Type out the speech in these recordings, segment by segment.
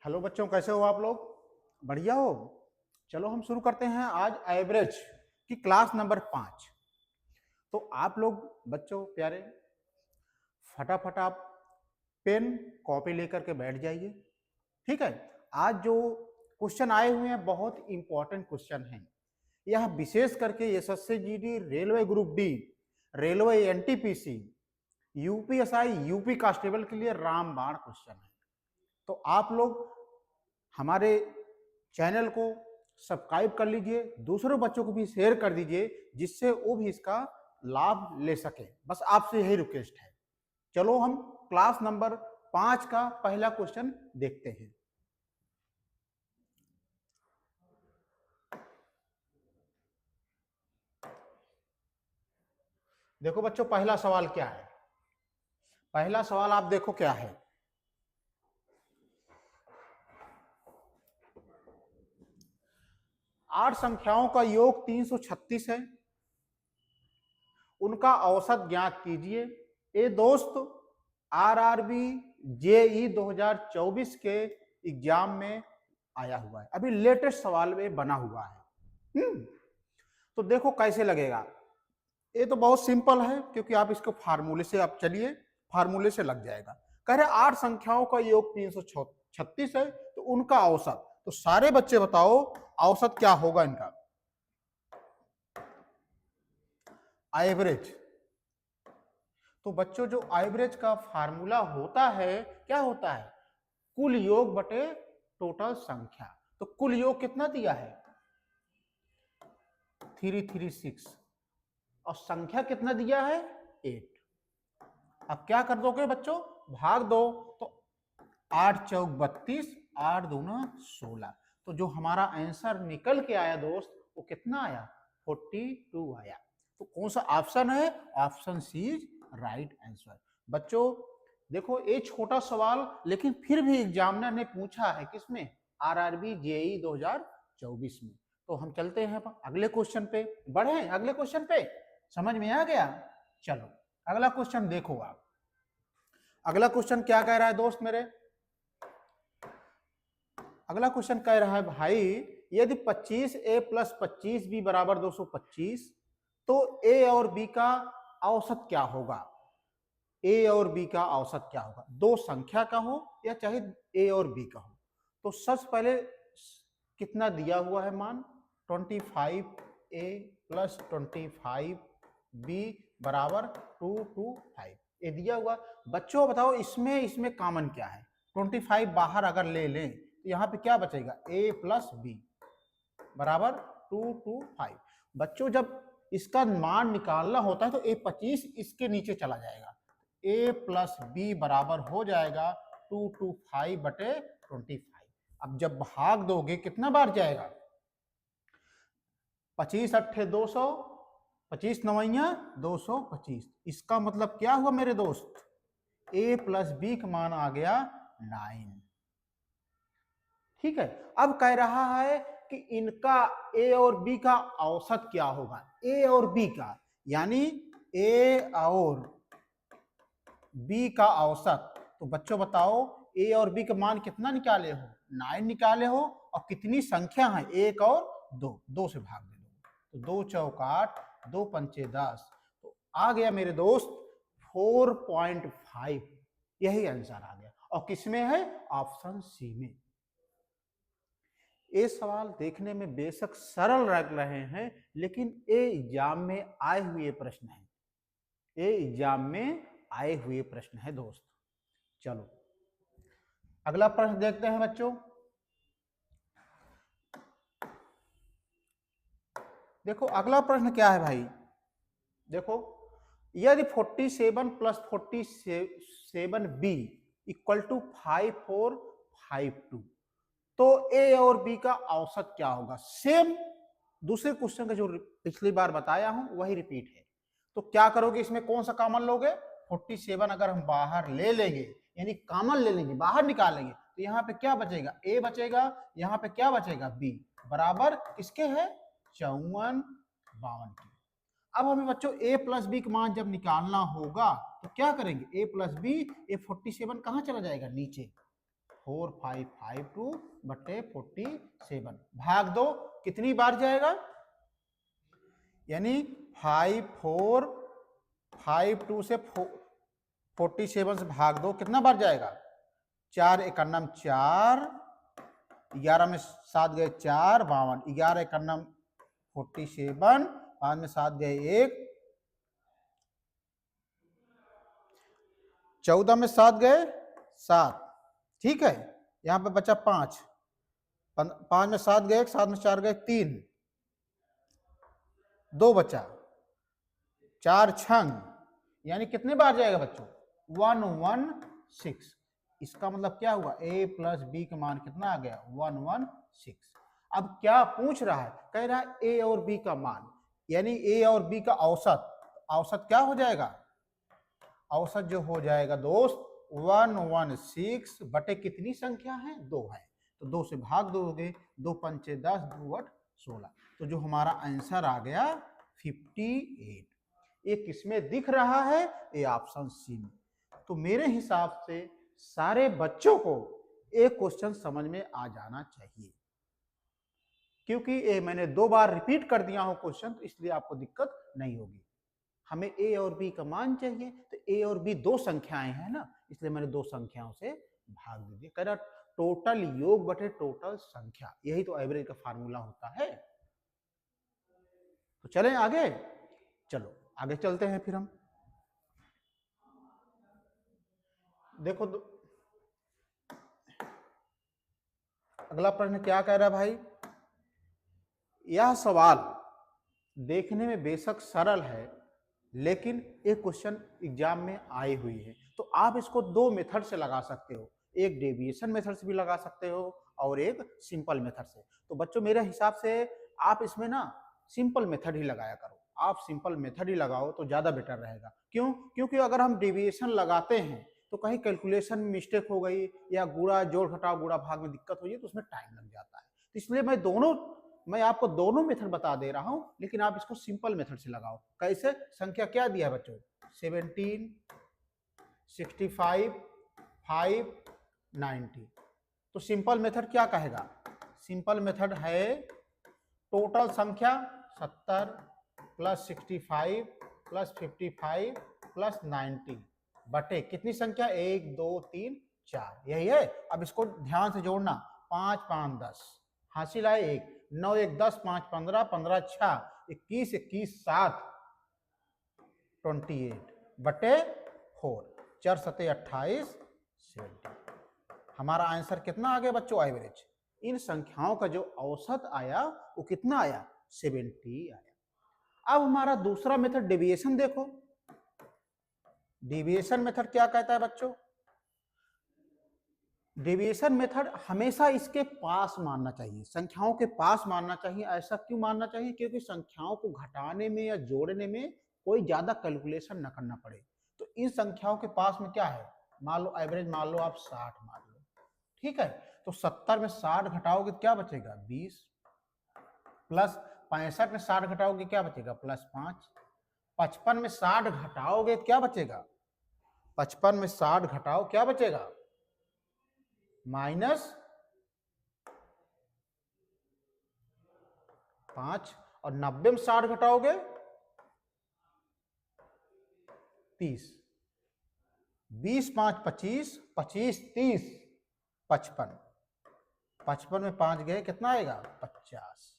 Hello बच्चों, कैसे हो आप लोग? बढ़िया हो? चलो हम शुरू करते हैं आज एवरेज की क्लास नंबर 5। तो आप लोग बच्चों प्यारे, फटाफट आप पेन कॉपी लेकर के बैठ जाइए। ठीक है। आज जो क्वेश्चन आए हुए हैं बहुत इंपॉर्टेंट क्वेश्चन हैं। यह विशेष करके SSC GD, railway group D, railway NTPC, UPSI, UP constable के लिए रामबाण क्वेश्चन है। तो आप लोग हमारे चैनल को सब्सक्राइब कर लीजिए, दूसरे बच्चों को भी शेयर कर दीजिए जिससे वो भी इसका लाभ ले सके। बस आपसे यही रिक्वेस्ट है। चलो हम क्लास नंबर 5 का पहला क्वेश्चन देखते हैं। देखो बच्चों, पहला सवाल क्या है? पहला सवाल आप देखो क्या है। आठ संख्याओं का योग 336 है, उनका औसत ज्ञात कीजिए। ये दोस्त आरआरबी जेई 2024 के एग्जाम में आया हुआ है, अभी लेटेस्ट सवाल में बना हुआ है। तो देखो कैसे लगेगा। ये तो बहुत सिंपल है क्योंकि आप इसको फार्मूले से आप चलिए, फार्मूले से लग जाएगा। कह रहे आठ संख्याओं का योग 336 है तो उनका औसत, तो सारे बच्चे बताओ औसत क्या होगा इनका? एवरेज। तो बच्चों जो एवरेज का फार्मूला होता है क्या होता है? कुल योग बटे टोटल संख्या। तो कुल योग कितना दिया है? 336 और संख्या कितना दिया है? 8। अब क्या कर दोगे बच्चों? भाग दो। तो 8 चौक 32, 8 दूना 16। तो जो हमारा आंसर निकल के आया दोस्त वो कितना आया? 42 आया। तो कौन सा ऑप्शन है? Option C is right answer. बच्चों देखो ये छोटा सवाल, लेकिन फिर भी एग्जामिनर ने पूछा है किसमें? आरआरबी जेई 2024 में। तो हम चलते हैं अगले क्वेश्चन पे, बढ़े अगले क्वेश्चन पे। समझ में आ गया? चलो अगला क्वेश्चन देखो आप। अगला क्वेश्चन क्या कह रहा है दोस्त मेरे? अगला क्वेश्चन कह रहा है भाई, यदि 25a प्लस 25b बराबर 225 तो a और b का औसत क्या होगा? a और b का औसत क्या होगा? दो संख्या का हो या चाहे a और b का हो। तो सबसे पहले कितना दिया हुआ है मान? 25a प्लस 25b बराबर 225, ये दिया हुआ। बच्चों बताओ इसमें इसमें कॉमन क्या है? 25 बाहर अगर ले लें तो यहाँ पे क्या बचेगा? a प्लस बी बराबर 225। बच्चों जब इसका मान निकालना होता है तो a 25 इसके नीचे चला जाएगा, a प्लस बी बराबर हो जाएगा 225 बटे 25। अब जब भाग दोगे कितना बार जाएगा? 25 अट्ठे 200, 25 नवैया 225। इसका मतलब क्या हुआ मेरे दोस्त? a प्लस बी का मान आ गया 9। ठीक है। अब कह रहा है कि इनका a और b का औसत क्या होगा? a और b का, यानी a और b का औसत। तो बच्चों बताओ a और b का मान कितना निकाले हो? 9 निकाले हो। और कितनी संख्या है? 1 और 2, 2 से भाग दे दो। तो 2 चौक 8, 2 पंचे 10। तो आ गया मेरे दोस्त 4.5। यही आंसर आ गया। और किसमें है? ऑप्शन सी में। ये सवाल देखने में बेशक सरल लग रहे हैं, लेकिन ये एग्जाम में आए हुए प्रश्न है। ये एग्जाम में आए हुए प्रश्न है दोस्त। चलो अगला प्रश्न देखते हैं बच्चों। देखो अगला प्रश्न क्या है भाई? देखो यदि 47 प्लस 47b इक्वल टू 5452 तो a और b का औसत क्या होगा? सेम दूसरे क्वेश्चन का जो पिछली बार बताया हूं वही रिपीट है। तो क्या करोगे इसमें? कौन सा कॉमन लोगे? 47 अगर हम बाहर ले लेंगे, यानी कॉमन ले लेंगे, बाहर निकालेंगे, तो यहाँ पे क्या बचेगा? a बचेगा। यहाँ पे क्या बचेगा? b बराबर किसके है? 54 52 के। अब हमें बच्चों a प्लस बी का मान जब निकालना होगा तो क्या करेंगे? a प्लस बी, ये 47 कहाँ चला जाएगा? नीचे। 4552 बटे 47 भाग दो, कितनी बार जाएगा, यानी 5452 से 47 से भाग दो, कितना बार जाएगा, 4 एकन्नम 4, 11 में 7 गए 4, 52, 11 एकन्नम 47, 5 में 7 गए 1, 14 में 7 गए 7, ठीक है, यहां पे बचा 5, 5 में 7 गए 1, 7 में 4 गए 3, 2 बचा, 4 छंग, यानी कितने बार जाएगा बच्चों, 116। इसका मतलब क्या हुआ, a प्लस बी का मान कितना आ गया, 116। अब क्या पूछ रहा है, कह रहा है a और b का मान, यानी a और b का औसत, औसत क्या हो जाएगा, औसत जो हो जाएगा दोस्त 116 बटे कितनी संख्या है, 2 है, तो 2 से भाग दोगे, 2 पंचे 10, 2 8 16, तो जो हमारा आंसर आ गया 58। ये किसमें दिख रहा है, ये ऑप्शन सी में। तो मेरे हिसाब से सारे बच्चों को एक क्वेश्चन समझ में आ जाना चाहिए, क्योंकि ये मैंने 2 बार रिपीट कर दिया हूं क्वेश्चन, तो इसलिए आपको दिक्कत नहीं होगी। हमें a और b का मान चाहिए, तो a और b 2 संख्याएं हैं ना, इसलिए मैंने 2 संख्याओं से भाग दे दिया। कह रहा टोटल योग बटे टोटल संख्या, यही तो एवरेज का फार्मूला होता है। तो चलें आगे, चलो आगे चलते हैं फिर हम। देखो अगला प्रश्न क्या कह रहा है भाई, यह सवाल देखने में बेशक सरल है, लेकिन एक क्वेश्चन एग्जाम में आई हुई है, तो आप इसको 2 मेथड से लगा सकते हो, एक डेविएशन मेथड से भी लगा सकते हो और एक सिंपल मेथड से। तो बच्चों मेरे हिसाब से आप इसमें ना सिंपल मेथड ही लगाया करो, आप सिंपल मेथड ही लगाओ तो ज्यादा बेटर रहेगा। क्यों, क्योंकि अगर हम डेविएशन लगाते हैं तो कहीं कैलकुलेशन में मिस्टेक हो गई या गुणा जोड़ घटाव गुणा भाग में दिक्कत हो गई तो उसमें टाइम लग जाता है। तो इसलिए मैं आपको दोनों मेथड बता दे रहा हूं, लेकिन आप इसको सिंपल मेथड से लगाओ। कैसे, संख्या क्या दिया है बच्चों, 17, 65, 5, 90। तो सिंपल मेथड क्या कहेगा, सिंपल मेथड है टोटल संख्या 70 प्लस 65 प्लस 55 प्लस 90 बटे कितनी संख्या, 1 2 3 4, यही है। अब इसको ध्यान से जोड़ना, 5 5 10, हासिल आए 1, 9 1 10, 5 15, 15 6 21, 21 7 28 बटे 4, 4 7 28 70। हमारा आंसर कितना आ गया बच्चों, एवरेज। इन संख्याओं का जो औसत आया वो कितना आया, 70 आया। अब हमारा दूसरा मेथड डेविएशन देखो, डेविएशन मेथड क्या कहता है बच्चों, डेविएशन मेथड हमेशा इसके पास मानना चाहिए, संख्याओं के पास मानना चाहिए। ऐसा क्यों मानना चाहिए, क्योंकि संख्याओं को घटाने में या जोड़ने में कोई ज्यादा कैलकुलेशन न करना पड़े। तो इन संख्याओं के पास में क्या है, मान लो एवरेज मान लो आप 60 मान लो, ठीक है। तो 70 में 60 घटाओगे क्या बचेगा, 20, प्लस 65 में 60 घटाओगे क्या बचेगा, प्लस 5, 55 में 60 घटाओगे क्या बचेगा, 55 में 60 घटाओ क्या बचेगा, -5, और 90 में 60 घटाओगे 30, 20 5 25, 25 30 55, 55 में 5 गए कितना आएगा, 50।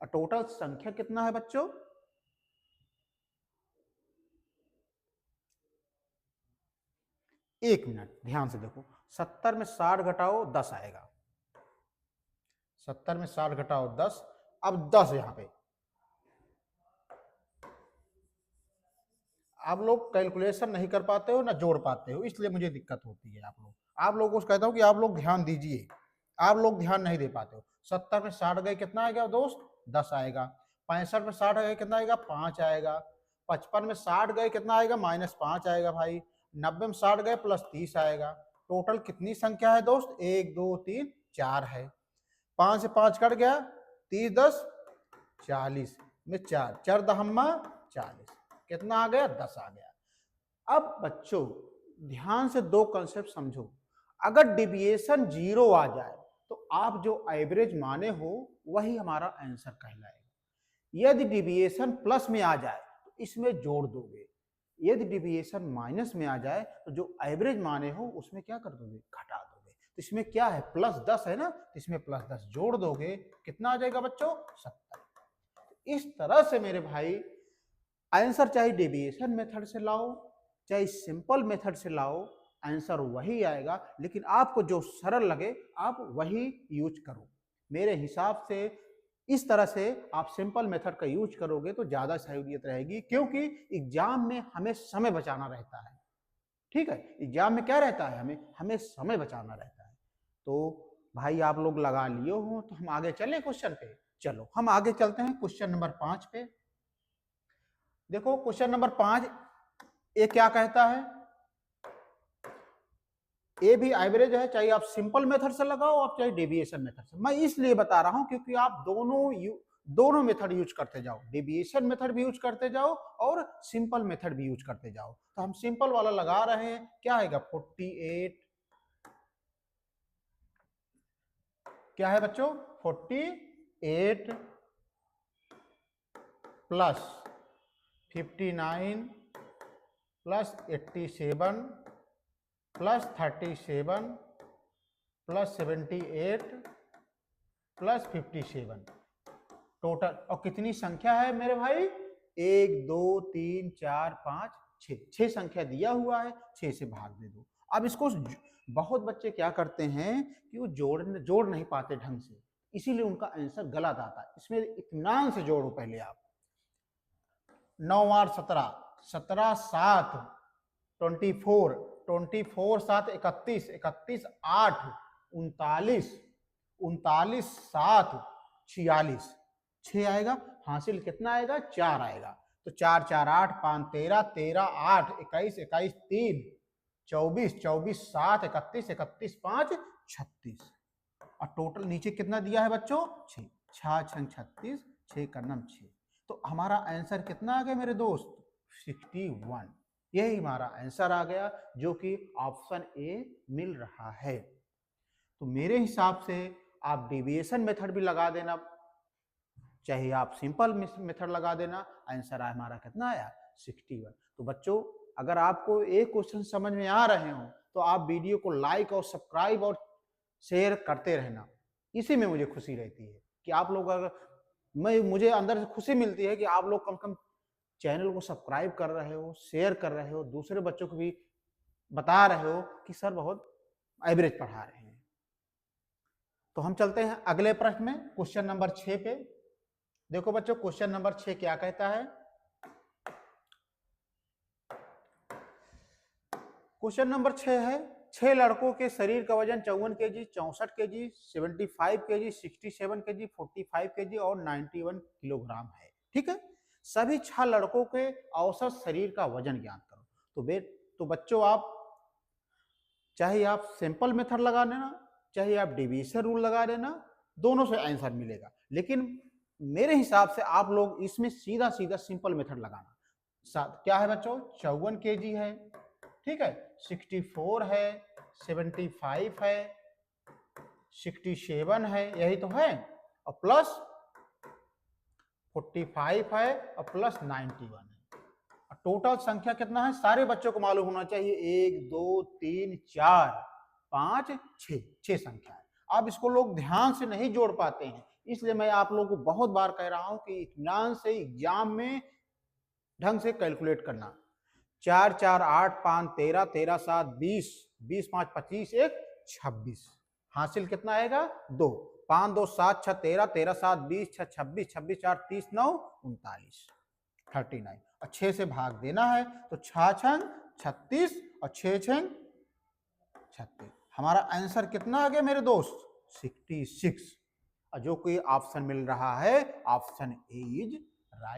और टोटल संख्या कितना है बच्चों, एक मिनट ध्यान से देखो, 70 में 60 घटाओ 10 आएगा, 70 में 60 घटाओ 10, अब 10 यहां पे आप लोग कैलकुलेशन नहीं कर पाते हो ना जोड़ पाते हो, इसलिए मुझे दिक्कत होती है। आप लोगों को कहता हूं कि आप लोग ध्यान दीजिए, आप लोग ध्यान नहीं दे पाते हो। 70 में 60 गए कितना आएगा दोस्त, 10 आएगा। 65 में 60 गए कितना आएगा, 5 आएगा। 55 में 60 गए कितना आएगा, -5 आएगा भाई। 90 में 60 गए +30 आएगा। टोटल कितनी संख्या है दोस्त, 1 2 3 4 है। 5 से 5 कट गया, 30 10 40 में 4 4 दहम्मा 40, कितना आ गया, 10 आ गया। अब बच्चों ध्यान से दो कंसेप्ट समझो। अगर डिविएशन 0 आ जाए तो आप जो एवरेज माने हो वही हमारा आंसर कहलाएगा। यदि डिविएशन प्लस में आ जाए तो इसमें जोड़ दोगे, यदि डिविएशन माइनस में आ जाए तो जो एवरेज माने हो उसमें क्या कर दोगे, घटा दोगे। तो इसमें क्या है, +10 है ना, तो इसमें +10 जोड़ दोगे, कितना आ जाएगा बच्चों, 70। इस तरह से मेरे भाई आंसर चाहे डेविएशन मेथड से लाओ चाहे सिंपल मेथड से लाओ, आंसर वही आएगा, लेकिन आपको जो सरल लगे आप वही यूज करो। मेरे हिसाब से इस तरह से आप सिंपल मेथड का यूज करोगे तो ज्यादा सहूलियत रहेगी, क्योंकि एग्जाम में हमें समय बचाना रहता है। ठीक है, एग्जाम में क्या रहता है, हमें समय बचाना रहता है। तो भाई आप लोग लगा लिए हो तो हम आगे चलें क्वेश्चन पे। चलो हम आगे चलते हैं क्वेश्चन नंबर 5 पे। देखो क्वेश्चन नंबर 5 ये क्या कहता है, ये भी एवरेज है, चाहे आप सिंपल मेथड से लगाओ आप चाहे डेविएशन मेथड से। मैं इसलिए बता रहा हूं क्योंकि आप दोनों मेथड यूज करते जाओ, डेविएशन मेथड भी यूज करते जाओ और सिंपल मेथड भी यूज करते जाओ। तो हम सिंपल वाला लगा रहे हैं, क्या आएगा 48, क्या है बच्चों 48 plus 59 plus 87 plus 37 plus 78 plus 57 total. और कितनी संख्या है मेरे भाई, 1 2 3 4 5 6 संख्या दिया हुआ है, 6 से भाग दे दो। अब इसको बहुत बच्चे क्या करते हैं कि वो जोड़ नहीं पाते ढंग से, इसीलिए उनका आंसर गलत आता है। इसमें इत्मीनान से जोड़ो पहले आप। 9 8 17, 17 7 24, 24 7 31, 31 8 39, 39 7 46, 6 आएगा, हासिल कितना आएगा 4 आएगा। तो 4 4 8 5 13, 13 8 21, 21 3 24, 24 7 31, 31 5 36, और टोटल नीचे कितना दिया है बच्चों 6, 6 6 36, 6 का नम 6। तो हमारा आंसर कितना आ गया मेरे दोस्त 61। यही हमारा आंसर आ गया, जो कि ऑप्शन ए मिल रहा है। तो मेरे हिसाब से आप डेविएशन मेथड भी लगा देना, चाहे आप सिंपल मेथड लगा देना, आंसर हमारा कितना आया 61। तो बच्चों अगर आपको एक क्वेश्चन समझ में आ रहे हो तो आप वीडियो को लाइक और सब्सक्राइब और शेयर करते रहना, इसी में मुझे खुशी रहती है कि आप लोग अगर मुझे अंदर से खुशी मिलती है कि आप लोग कम से कम चैनल को सब्सक्राइब कर रहे हो, शेयर कर रहे हो, दूसरे बच्चों को भी बता रहे हो कि सर बहुत एवरेज पढ़ा रहे हैं। तो हम चलते हैं अगले प्रश्न में, क्वेश्चन नंबर 6 पे। देखो बच्चों क्वेश्चन नंबर 6 क्या कहता है, क्वेश्चन नंबर 6 है 6 लड़कों के शरीर का वजन 54 KG, 64 KG, 75 KG, 67 KG, 45 KG और 91 किलोग्राम है। ठीक है, सभी 6 लड़कों के औसत शरीर का वजन ज्ञात करो। तो बच्चों आप चाहे आप सिंपल मेथड लगा देना चाहे आप डिवीजन रूल लगा देना, दोनों से आंसर मिलेगा। लेकिन मेरे हिसाब से आप लोग इसमें सीधा सीधा सिंपल मेथड लगाना। क्या है बच्चों 54 केजी है, ठीक है, 64 है, 75 है, 67 है, यही तो है, और प्लस 45 है और प्लस 91 है। टोटल संख्या कितना है सारे बच्चों को मालूम होना चाहिए, 1 2 3 4 5 6 संख्या है। अब इसको लोग ध्यान से नहीं जोड़ पाते हैं, इसलिए मैं आप लोगों को बहुत बार कह रहा हूं कि इत्मीनान से एग्जाम में ढंग से कैलकुलेट करना। 4 4 8 5 13, 13 7 20, 20 5 25 1 26, हासिल कितना आएगा 2, 5 2 7 6 13, 13 7 20 6 26, 26 4 30 9 39, 39, और 6 से भाग देना है तो 6 6 36 और 6 6 36। हमारा आंसर कितना आ गया मेरे दोस्त 66, और जो कोई ऑप्शन मिल रहा है ऑप्शन ए इज